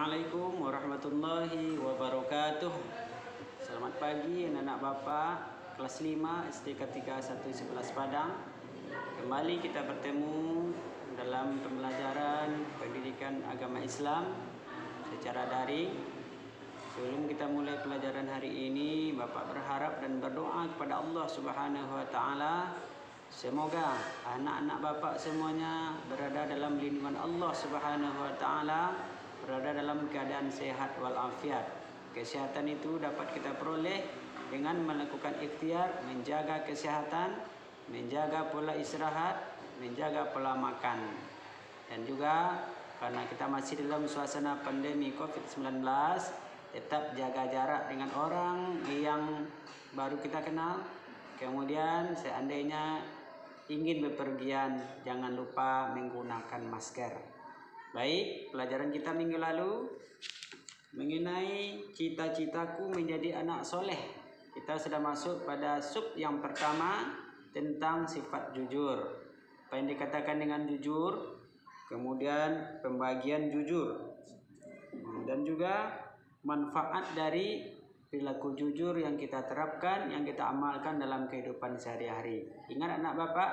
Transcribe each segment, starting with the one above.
Assalamualaikum warahmatullahi wabarakatuh. Selamat pagi anak-anak Bapak kelas 5 STK 3111 Padang. Kembali kita bertemu dalam pembelajaran pendidikan agama Islam secara daring. Sebelum kita mulai pelajaran hari ini, Bapak berharap dan berdoa kepada Allah Subhanahu wa taala semoga anak-anak Bapak semuanya berada dalam lindungan Allah Subhanahu wa taala, berada dalam keadaan sehat walafiat. Kesehatan itu dapat kita peroleh dengan melakukan ikhtiar menjaga kesehatan, menjaga pola istirahat, menjaga pola makan. Dan juga karena kita masih dalam suasana pandemi COVID-19, tetap jaga jarak dengan orang yang baru kita kenal. Kemudian seandainya ingin bepergian, jangan lupa menggunakan masker. Baik, pelajaran kita minggu lalu mengenai cita-citaku menjadi anak soleh. Kita sudah masuk pada sub yang pertama tentang sifat jujur. Apa yang dikatakan dengan jujur, kemudian pembagian jujur, dan juga manfaat dari perilaku jujur yang kita terapkan, yang kita amalkan dalam kehidupan sehari-hari. Ingat anak Bapak,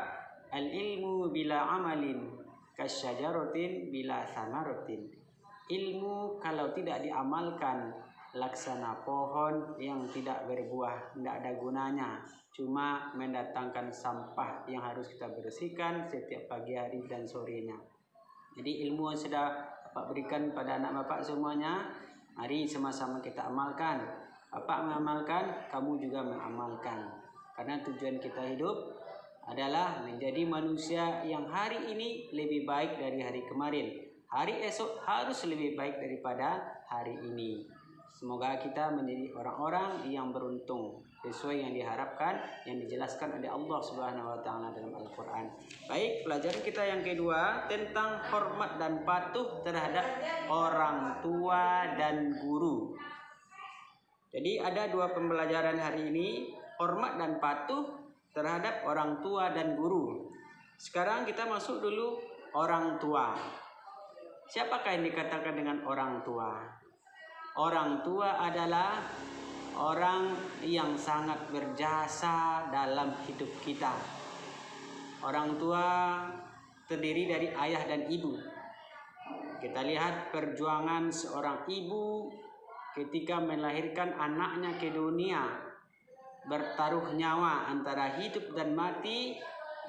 al-ilmu bila amalin kasyajaratin bila samaratin. Ilmu kalau tidak diamalkan laksana pohon yang tidak berbuah, tidak ada gunanya, cuma mendatangkan sampah yang harus kita bersihkan setiap pagi hari dan sorenya. Jadi ilmu yang sudah Bapak berikan pada anak Bapak semuanya, mari sama-sama kita amalkan. Bapak mengamalkan, kamu juga mengamalkan. Karena tujuan kita hidup adalah menjadi manusia yang hari ini lebih baik dari hari kemarin. Hari esok harus lebih baik daripada hari ini. Semoga kita menjadi orang-orang yang beruntung sesuai yang diharapkan, yang dijelaskan oleh Allah Subhanahu wa taala dalam Al-Qur'an. Baik, pelajaran kita yang kedua tentang hormat dan patuh terhadap orang tua dan guru. Jadi ada dua pembelajaran hari ini, hormat dan patuh terhadap orang tua dan guru. Sekarang kita masuk dulu orang tua. Siapakah yang dikatakan dengan orang tua? Orang tua adalah orang yang sangat berjasa dalam hidup kita. Orang tua terdiri dari ayah dan ibu. Kita lihat perjuangan seorang ibu ketika melahirkan anaknya ke dunia, bertaruh nyawa antara hidup dan mati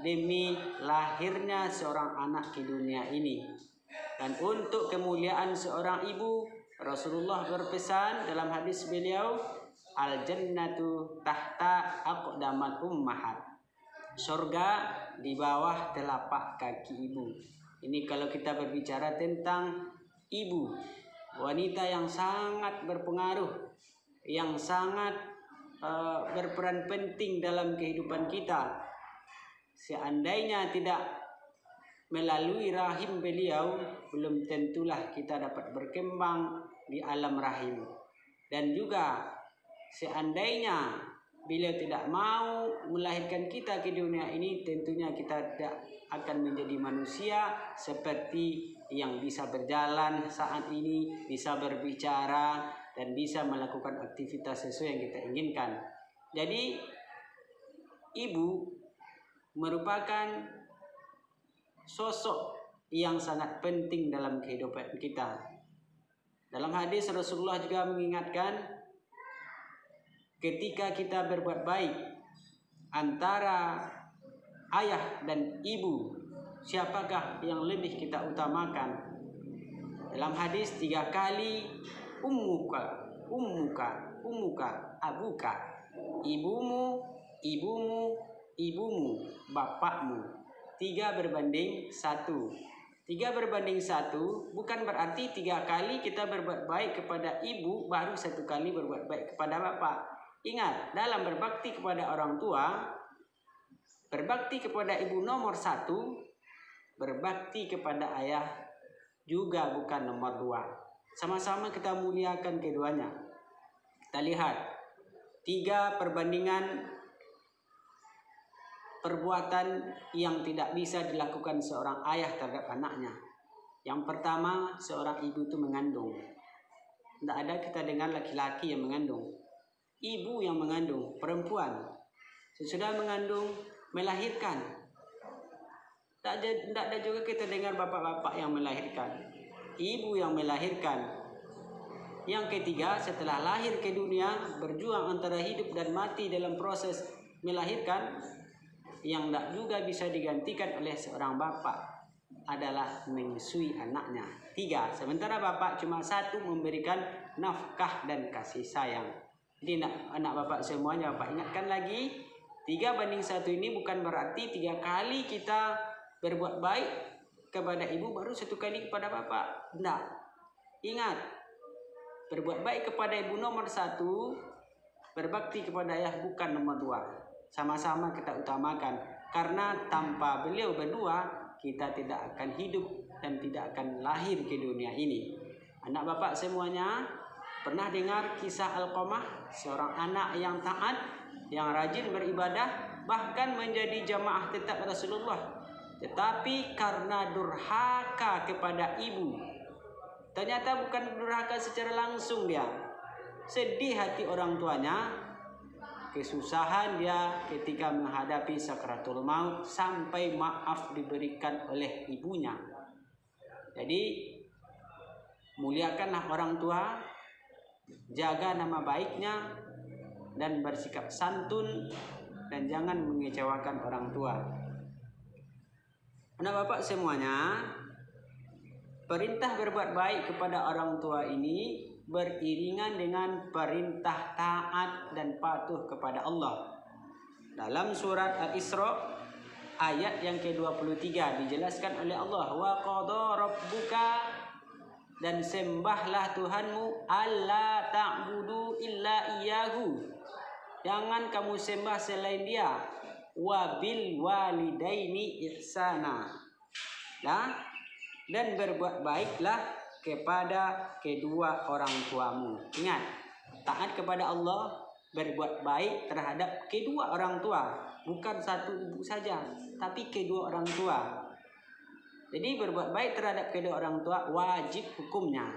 demi lahirnya seorang anak ke dunia ini. Dan untuk kemuliaan seorang ibu, Rasulullah berpesan dalam hadis beliau, al-jannatu tahta aqdamal ummahat. Surga di bawah telapak kaki ibu. Ini kalau kita berbicara tentang ibu, wanita yang sangat berpengaruh, yang sangat berperan penting dalam kehidupan kita. Seandainya tidak melalui rahim beliau, belum tentulah kita dapat berkembang di alam rahim. Dan juga seandainya beliau tidak mau melahirkan kita ke dunia ini, tentunya kita tidak akan menjadi manusia seperti yang bisa berjalan saat ini, bisa berbicara, dan bisa melakukan aktivitas sesuai yang kita inginkan. Jadi ibu merupakan sosok yang sangat penting dalam kehidupan kita. Dalam hadis Rasulullah juga mengingatkan, ketika kita berbuat baik antara ayah dan ibu, siapakah yang lebih kita utamakan? Dalam hadis 3 kali, ummuka, ummuka, ummuka, abuka, ibumu, ibumu, ibumu, bapakmu. 3 berbanding 1. 3 berbanding 1 bukan berarti 3 kali kita berbuat baik kepada ibu, baru 1 kali berbuat baik kepada bapak. Ingat, dalam berbakti kepada orang tua, berbakti kepada ibu nomor 1, berbakti kepada ayah juga bukan nomor 2. Sama-sama kita muliakan keduanya. Kita lihat 3 perbandingan perbuatan yang tidak bisa dilakukan seorang ayah terhadap anaknya. Yang pertama, seorang ibu itu mengandung. Tidak ada kita dengar laki-laki yang mengandung. Ibu yang mengandung, perempuan. Sesudah mengandung, melahirkan. Tidak ada juga kita dengar bapak-bapak yang melahirkan. Ibu yang melahirkan. Yang ketiga, setelah lahir ke dunia, berjuang antara hidup dan mati dalam proses melahirkan, yang tidak juga bisa digantikan oleh seorang bapak adalah menyusui anaknya. 3. Sementara bapak cuma 1, memberikan nafkah dan kasih sayang. Jadi anak bapak semuanya, bapak ingatkan lagi, 3:1 ini bukan berarti 3 kali kita berbuat baik kepada ibu baru 1 kali kepada bapak. Tidak. Ingat, berbuat baik kepada ibu nomor 1, berbakti kepada ayah bukan nomor 2. Sama-sama kita utamakan, karena tanpa beliau berdua kita tidak akan hidup dan tidak akan lahir ke dunia ini. Anak bapak semuanya pernah dengar kisah Alqamah, seorang anak yang taat, yang rajin beribadah, bahkan menjadi jamaah tetap Rasulullah. Tetapi karena durhaka kepada ibu, ternyata bukan durhaka secara langsung, dia sedih hati orang tuanya, kesusahan dia ketika menghadapi sakratul maut, sampai maaf diberikan oleh ibunya. Jadi muliakanlah orang tua, jaga nama baiknya, dan bersikap santun, dan jangan mengecewakan orang tua. Anak bapak semuanya, perintah berbuat baik kepada orang tua ini beriringan dengan perintah taat dan patuh kepada Allah. Dalam surat Al-Isra ayat yang ke-23 dijelaskan oleh Allah, wa qada rabbuka, dan sembahlah Tuhanmu, alla ta'budu illa iyyahu, jangan kamu sembah selain Dia, wa bil walidaini ihsana, dan berbuat baiklah kepada kedua orang tuamu. Ingat, taat kepada Allah, berbuat baik terhadap kedua orang tua, bukan 1 ibu saja, tapi kedua orang tua. Jadi berbuat baik terhadap kedua orang tua wajib hukumnya,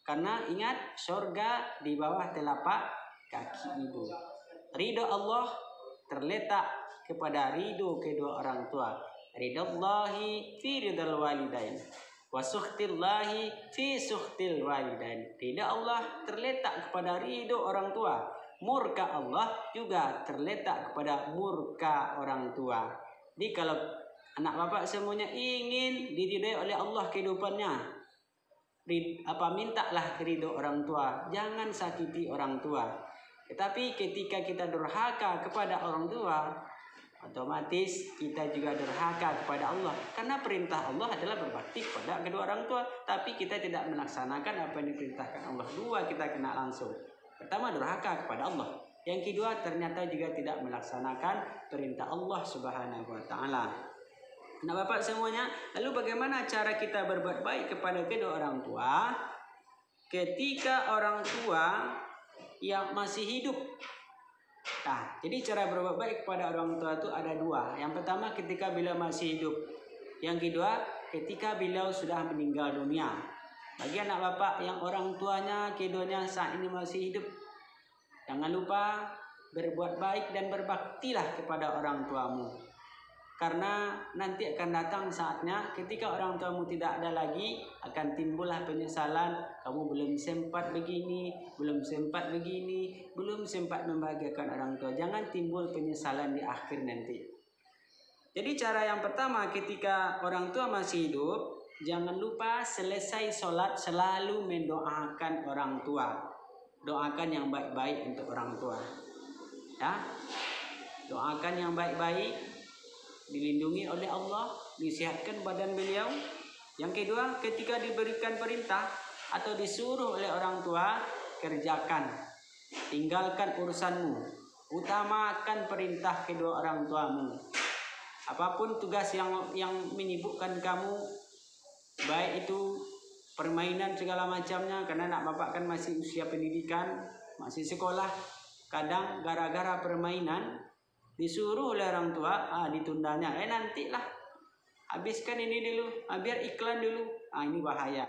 karena ingat, surga di bawah telapak kaki ibu. Ridho Allah terletak kepada ridho kedua orang tua. Ridallahi fi ridal walidain, wa sukhtillahi fi sukhtil walidain. Ridha Allah terletak kepada ridho orang tua. Murka Allah juga terletak kepada murka orang tua. Jadi kalau anak bapak semuanya ingin diridhai oleh Allah kehidupannya, mintalah ridho orang tua, jangan sakiti orang tua. Tetapi ketika kita durhaka kepada orang tua, otomatis kita juga durhaka kepada Allah, karena perintah Allah adalah berbakti kepada kedua orang tua, tapi kita tidak melaksanakan apa yang diperintahkan Allah. 2 kita kena langsung. Pertama, durhaka kepada Allah. Yang kedua, ternyata juga tidak melaksanakan perintah Allah Subhanahu wa taala. Nah, bapak semuanya, lalu bagaimana cara kita berbuat baik kepada kedua orang tua ketika orang tua yang masih hidup? Nah, jadi cara berbuat baik kepada orang tua itu ada 2. Yang pertama, ketika beliau masih hidup. Yang kedua, ketika beliau sudah meninggal dunia. Bagi anak bapak yang orang tuanya keduanya saat ini masih hidup, jangan lupa berbuat baik dan berbaktilah kepada orang tuamu. Karena nanti akan datang saatnya ketika orang tuamu tidak ada lagi, akan timbullah penyesalan. Kamu belum sempat begini, belum sempat begini, belum sempat membahagiakan orang tua. Jangan timbul penyesalan di akhir nanti. Jadi cara yang pertama, ketika orang tua masih hidup, jangan lupa selesai sholat selalu mendoakan orang tua. Doakan yang baik-baik untuk orang tua. Ya, doakan yang baik-baik, dilindungi oleh Allah, disehatkan badan beliau. Yang kedua, ketika diberikan perintah atau disuruh oleh orang tua, kerjakan, tinggalkan urusanmu, utamakan perintah kedua orang tuamu. Apapun tugas yang menyibukkan kamu, baik itu permainan segala macamnya, karena anak bapak kan masih usia pendidikan, masih sekolah, kadang gara-gara permainan disuruh oleh orang tua, ditundanya, nantilah, habiskan ini dulu, biar iklan dulu, ini bahaya.